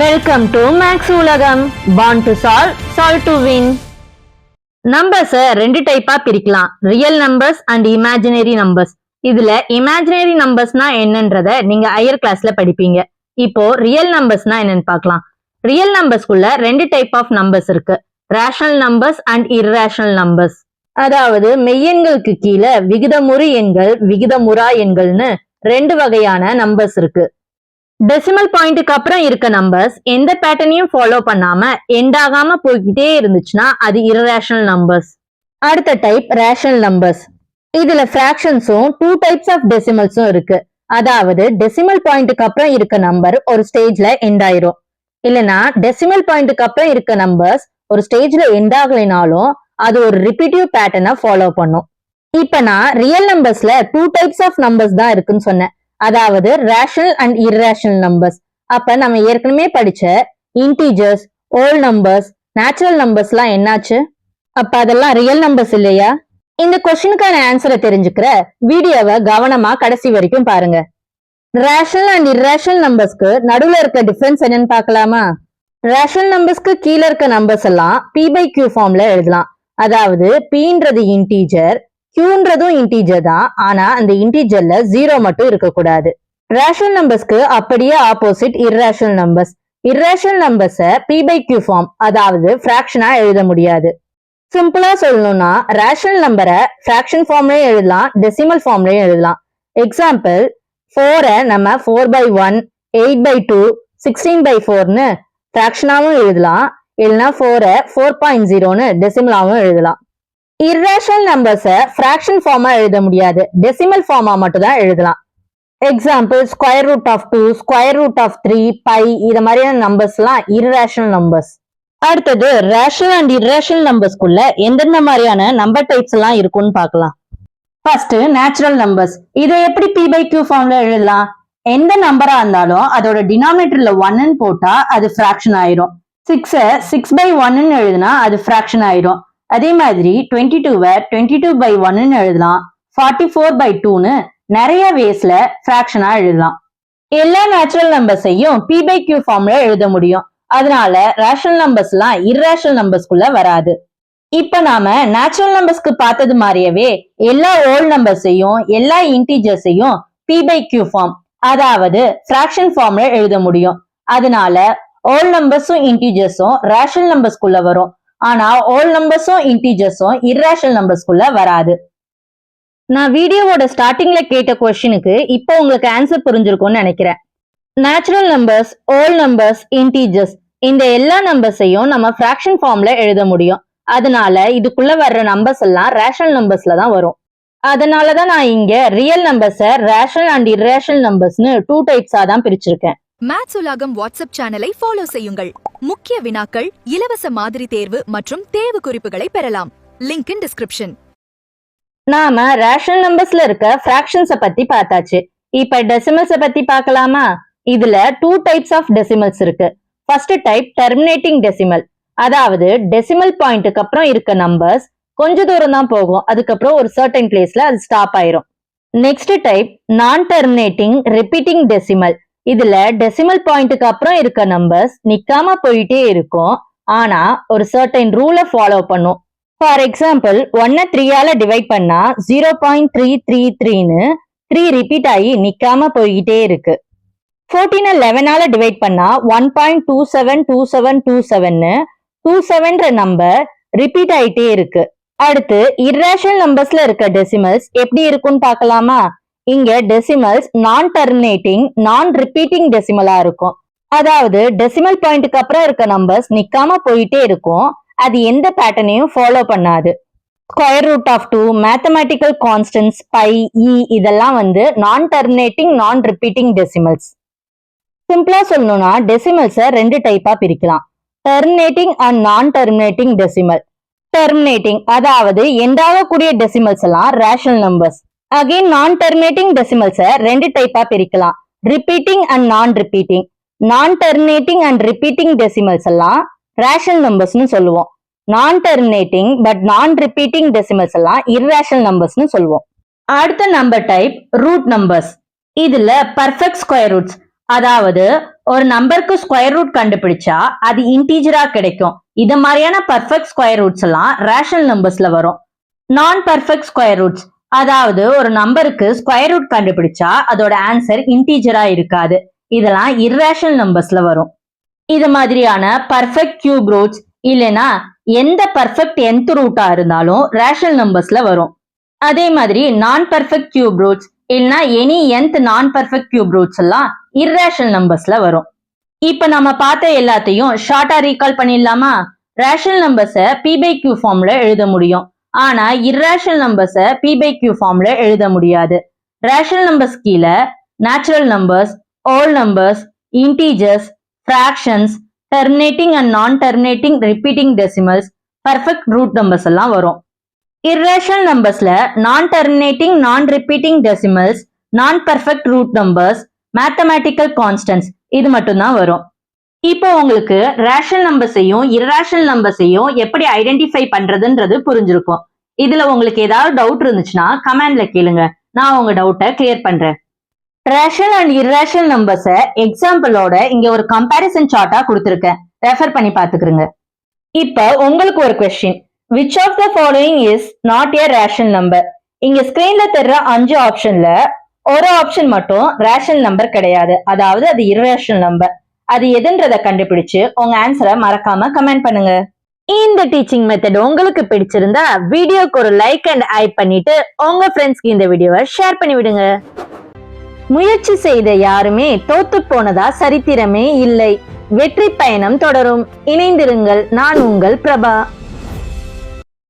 Welcome to maths உலகம். born to solve to win. நம்பர்ஸ ரெண்டு டைப்பா பிரிக்கலாம், real numbers and imaginary numbers. இதுல இமேஜினரி நம்பர்ஸ்னா என்னன்றத நீங்க ஹையர் கிளாஸ்ல படிப்பீங்க. இப்போ ரியல் நம்பர்ஸ்னா என்னன்னு பார்க்கலாம். ரியல் நம்பர்ஸ்குள்ள ரெண்டு டைப் ஆஃப் நம்பர்ஸ் இருக்கு, rational numbers and irrational numbers. அதாவது மெய்யெண்களுக்கு கீழே விகிதமுறு எண்கள், விகிதமுறா எண்கள்னு ரெண்டு வகையான நம்பர்ஸ் இருக்கு. டெசிமல் பாயிண்ட்டுக்கு அப்புறம் இருக்க நம்பர்ஸ் எந்த பேட்டர்னையும் ஃபாலோ பண்ணாம எண்ட் ஆகாம போய்கிட்டே இருந்துச்சுன்னா அது இர்ரேஷனல் நம்பர்ஸ். அடுத்த டைப் ரேஷனல் நம்பர்ஸ். இதுல ஃபிராக்ஷன்ஸும் டூ டைப்ஸ் ஆஃப் டெசிமல்ஸும் இருக்கு. அதாவது டெசிமல் பாயிண்ட்டுக்கு அப்புறம் இருக்க நம்பர் ஒரு ஸ்டேஜ்ல எண்ட் ஆயிரும், இல்லனா டெசிமல் பாயிண்ட்டுக்கு அப்புறம் இருக்க நம்பர்ஸ் ஒரு ஸ்டேஜ்ல எண்ட் ஆகலைனாலும் அது ஒரு ரிப்பீட்டிவ் பேட்டர்னை ஃபாலோ பண்ணும். இப்ப நான் ரியல் நம்பர்ஸ்ல டூ டைப்ஸ் ஆஃப் நம்பர்ஸ் தான் இருக்குன்னு சொன்னேன், அதாவது ரேஷனல் அண்ட் இர்ரேஷனல் நம்பர்ஸ். அப்ப நம்ம ஏற்கனவே படிச்ச integers, whole numbers, natural numbers எல்லாம் என்னாச்சு? அப்ப அதெல்லாம் ரியல் நம்பர்ஸ் இல்லையா? இந்த கொஸ்டினுக்கான ஆன்சரை தெரிஞ்சுக்கிற வீடியோவை கவனமா கடைசி வரைக்கும் பாருங்க. ரேஷனல் அண்ட் இர்ரேஷனல் நம்பர்ஸ்க்கு நடுவுல இருக்க டிஃபரன்ஸ் என்னன்னு பார்க்கலாமா? ரேஷனல் நம்பர்ஸ்க்கு கீழே இருக்க நம்பர்ஸ் எல்லாம் p by q ஃபார்ம்ல எழுதலாம். அதாவது pன்றது இன்டீஜர், Qன்றதும் இன்டீஜர் தான், ஆனா அந்த இன்டீஜர்ல ஜீரோ மட்டும் இருக்கக்கூடாது. ரேஷனல் நம்பர்ஸ்க்கு அப்படியே opposite irrational numbers. Irrational numbers p by q form, அதாவது ஃபிராக்ஷனா எழுத முடியாது. சிம்பிளா சொல்லணும்னா ரேஷனல் நம்பரை ஃபிராக்ஷன் ஃபார்ம்லயும் எழுதலாம், டெசிமல் ஃபார்ம்லயும் எழுதலாம். எக்ஸாம்பிள், 4 நம்ம 4/1, 8/2, 16/4ன்னு ஃபிராக்ஷனாவும் எழுதலாம், இல்லைன்னா 4 4.0ன்னு டெசிமலாவும் எழுதலாம். இர்ரேஷனல் நம்பர்ஸ ஃபிராக்ஷன் ஃபார்மா எழுத முடியாது, டெசிமல் ஃபார்மா மட்டும் தான் எழுதலாம். Example, square root of 2, square root of 3, pi, இது மாதிரியான நம்பர்ஸ் எல்லாம் இர்ரேஷனல் நம்பர்ஸ். அடுத்தது ரேஷனல் அண்ட் இர்ரேஷனல் நம்பர்ஸ்குள்ள எந்தெந்த மாதிரியான நம்பர் டைப்ஸ் எல்லாம் இருக்கும்னு பார்க்கலாம். First natural numbers. இதை எப்படி p by q ஃபார்ம்ல எழுதலாம்? எந்த நம்பரா இருந்தாலும் அதோட டினாமினேட்டர்ல 1ன்னு போட்டா அது ஃபிராக்ஷன் ஆயிரும். 6 6/1ன்னு எழுதினா அது ஃபிராக்ஷன் ஆயிரும். அதே மாதிரி 22 22/1ன்னு எழுதலாம், 44/2ன்னு நிறைய வேஸ்ல ஃபிராக்ஷனா எழுதலாம். எல்லா நேச்சுரல் நம்பர்ஸையும் p by q ஃபார்ம்ல எழுத முடியும். அதனால ரேஷனல் நம்பர்ஸ் எல்லாம் இர்ரேஷனல் நம்பர்ஸ்குள்ள வராது. இப்ப நாம நேச்சுரல் நம்பர்ஸ்க்கு பார்த்தது மாதிரியவே எல்லா ஹோல் நம்பர்ஸையும் எல்லா இன்டீஜர்ஸையும் p by q ஃபார்ம், அதாவது ஃபிராக்ஷன் ஃபார்ம்ல எழுத முடியும். அதனால ஹோல் நம்பர்ஸும் இன்டீஜர்ஸும் ரேஷனல் நம்பர்ஸ்குள்ள வரும், ஆனா ஹோல் நம்பர்ஸும் இன்டீஜர்ஸும் இர்ரேஷனல் நம்பர்ஸ்குள்ள வராது. நான் வீடியோவோட ஸ்டார்டிங்ல கேட்ட கொஸ்டினுக்கு இப்போ உங்களுக்கு ஆன்சர் புரிஞ்சிருக்கும்னு நினைக்கிறேன். Natural numbers, whole numbers, integers, இந்த எல்லா நம்பர்ஸையும் நம்ம ஃபிராக்ஷன் ஃபார்ம்ல எழுத முடியும். அதனால இதுக்குள்ள வர்ற நம்பர்ஸ் எல்லாம் ரேஷனல் நம்பர்ஸ்ல தான் வரும். அதனாலதான் நான் இங்க ரியல் நம்பர்ஸை ரேஷனல் அண்ட் இர்ரேஷனல் நம்பர்ஸ்னு டூ டைப்ஸா தான் பிரிச்சிருக்கேன். மேத்ஸ் உலகம் வாட்ஸ்அப் சேனலை ஃபாலோ செய்யுங்கள். முக்கிய வினாக்கள், இலவச மாதிரி தேர்வு மற்றும் தேர்வு குறிப்புகளை பெறலாம். Link in description. நாம ரேஷனல் நம்பர்ஸ்ல இருக்க ஃபிராக்ஷன்ஸ பத்தி பார்த்தாச்சு. இப்ப டெசிமல்ஸ பத்தி பார்க்கலாமா? இதுல டூ டைப்ஸ் ஆஃப் டெசிமல்ஸ் இருக்கு. ஃபர்ஸ்ட் டைப் டெர்மினேட்டிங் டெசிமல், அதாவது டெசிமல் பாயிண்ட்டுக்கு அப்புறம் இருக்க நம்பர்ஸ் கொஞ்ச தூரம் தான் போகும், அதுக்கப்புறம் ஒரு சர்டன் பிளேஸ்ல அது ஸ்டாப் ஆயிரும். நெக்ஸ்ட் டைப் நான் டெர்மினேட்டிங் ரிப்பீட்டிங் டெசிமல். இதுல டெசிமல் பாயிண்ட்டுக்கு அப்புறம் இருக்க நம்பர்ஸ் நிக்காம போயிட்டே இருக்கும், ஆனா ஒரு சர்டன் ரூலை ஃபாலோ பண்ணும். ஃபார் எக்ஸாம்பிள், 1 3ஆல டிவைட் பண்ணா 0.333ன்னு 3 ரிப்பீட் ஆகி நிக்காம போய்கிட்டே இருக்கு. 14 11ஆல டிவைட் பண்ணா 1.272727ன்னு 27ன்ற நம்பர் ரிப்பீட் ஆயிட்டே இருக்கு. அடுத்து இர்ரேஷனல் நம்பர்ஸ்ல இருக்க டெசிமல்ஸ் எப்படி இருக்குன்னு பார்க்கலாமா? இங்க டெசிமல்ஸ் நான் டெர்மினேட்டிங், நான் ரிப்பீட்டிங் டெசிமலா இருக்கும். அதாவது டெசிமல் பாயிண்ட்டுக்கு அப்புறம் இருக்க நம்பர்ஸ் நிக்காம போயிட்டே இருக்கும், அது எந்த பேட்டர்னையும் ஃபாலோ பண்ணாது. Square root of 2, mathematical constants, pi, இதெல்லாம் non terminating, non repeating decimals. சிம்பிளா சொல்லணும்னா டெசிமல்ஸை ரெண்டு டைப்பா பிரிக்கலாம், terminating and non terminating decimal. Terminating அதாவது எண்டாகக்கூடிய டெசிமல்ஸ் எல்லாம் rational numbers. Again non terminating டெசிமல்ஸை ரெண்டு டைப்பா பிரிக்கலாம், repeating and non repeating. Non terminating and repeating decimals எல்லாம் ரேஷனல் நம்பர்ஸ்னு சொல்லுவோம். Non terminating but non repeating decimals எல்லாம் இர்ரேஷனல் நம்பர்ஸ்னு சொல்லுவோம். அடுத்த நம்பர் டைப் ரூட் நம்பர்ஸ். இதுல பர்ஃபெக்ட் ஸ்கொயர் ரூட்ஸ், அதாவது ஒரு நம்பருக்கு ஸ்கொயர் ரூட் கண்டுபிடிச்சா அது இன்டீஜரா கிடைக்கும். இது மாதிரியான பர்ஃபெக்ட் ஸ்கொயர் ரூட்ஸ் எல்லாம் ரேஷனல் நம்பர்ஸ்ல வரும். நான் பர்ஃபெக்ட் ஸ்கொயர் ரூட்ஸ், அதாவது ஒரு நம்பருக்கு ஸ்கொயர் ரூட் கண்டுபிடிச்சா அதோட ஆன்சர் இன்டீஜரா இருக்காது. இதெல்லாம் இர்ரேஷனல் நம்பர்ஸ்ல வரும். இது மாதிரியான பர்ஃபெக்ட் கியூப் ரூட்ஸ் இல்லைன்னா எந்த பர்ஃபெக்ட் nth ரூட்டா இருந்தாலும் ரேஷனல் நம்பர்ஸ்ல வரும். அதே மாதிரி நான் பர்ஃபெக்ட் கியூப் ரூட்ஸ் இல்லைன்னா எனி nth நான் பர்ஃபெக்ட் கியூப் ரூட்ஸ் எல்லாம் இர்ரேஷனல் நம்பர்ஸ்ல வரும். இப்ப நம்ம பார்த்த எல்லாத்தையும் ஷார்ட்டா ரீகால் பண்ணிடலாமா? ரேஷனல் நம்பர்ஸை p/q ஃபார்ம்ல எழுத முடியும். ஆனா இர்ரேஷனல் நம்பர்ஸை p/q ஃபார்ம்ல எழுத முடியாது. ரேஷனல் நம்பர்ஸ் கீழே natural numbers, whole numbers, integers, fractions, terminating and non terminating repeating decimals, perfect root numbers எல்லாம் வரும். இர்ரேஷனல் நம்பர்ஸ்ல non terminating non repeating decimals, non perfect root numbers, mathematical constants இது மட்டும்தான் வரும். இப்போ உங்களுக்கு ரேஷனல் நம்பர்ஸையும் இர்ரேஷனல் நம்பர்ஸையும் எப்படி ஐடென்டிஃபை பண்றதுன்றது புரிஞ்சிருக்கும். இதுல உங்களுக்கு ஏதாவது டவுட் இருந்துச்சுன்னா கமெண்ட்ல கேளுங்க, நான் உங்க டவுட்டை கிளியர் பண்றேன். ரேஷனல் அண்ட் இர்ரேஷனல் நம்பர்ஸை எக்ஸாம்பிளோட இங்க ஒரு கம்பேரிசன் சார்ட்டா கொடுத்திருக்கேன், ரெஃபர் பண்ணி பாத்துக்கிறேங்க. இப்ப உங்களுக்கு ஒரு question, which of the following is not a rational number? இங்க ஸ்கிரீன்ல தெரியற 5 ஆப்ஷன்ல ஒரு ஆப்ஷன் மட்டும் ரேஷனல் நம்பர் கிடையாது, அதாவது அது இர்ரேஷனல் நம்பர். அது எதுன்றத கண்டுபிடிச்சு உங்க ஆன்சரை மறக்காம கமெண்ட் பண்ணுங்க. இந்த டீச்சிங் மெத்தட் உங்களுக்கு பிடிச்சிருந்தா வீடியோக்கு ஒரு லைக் அண்ட் ஹைப் பண்ணிட்டு உங்க ஃப்ரெண்ட்ஸ்க்கு இந்த வீடியோவை ஷேர் பண்ணி விடுங்க. முயற்சி செய்த யாருமே தோத்து போனதா சரித்திரமே இல்லை. வெற்றி பயணம் தொடரும். இணைந்திருங்கள். நான் உங்கள் பிரபா.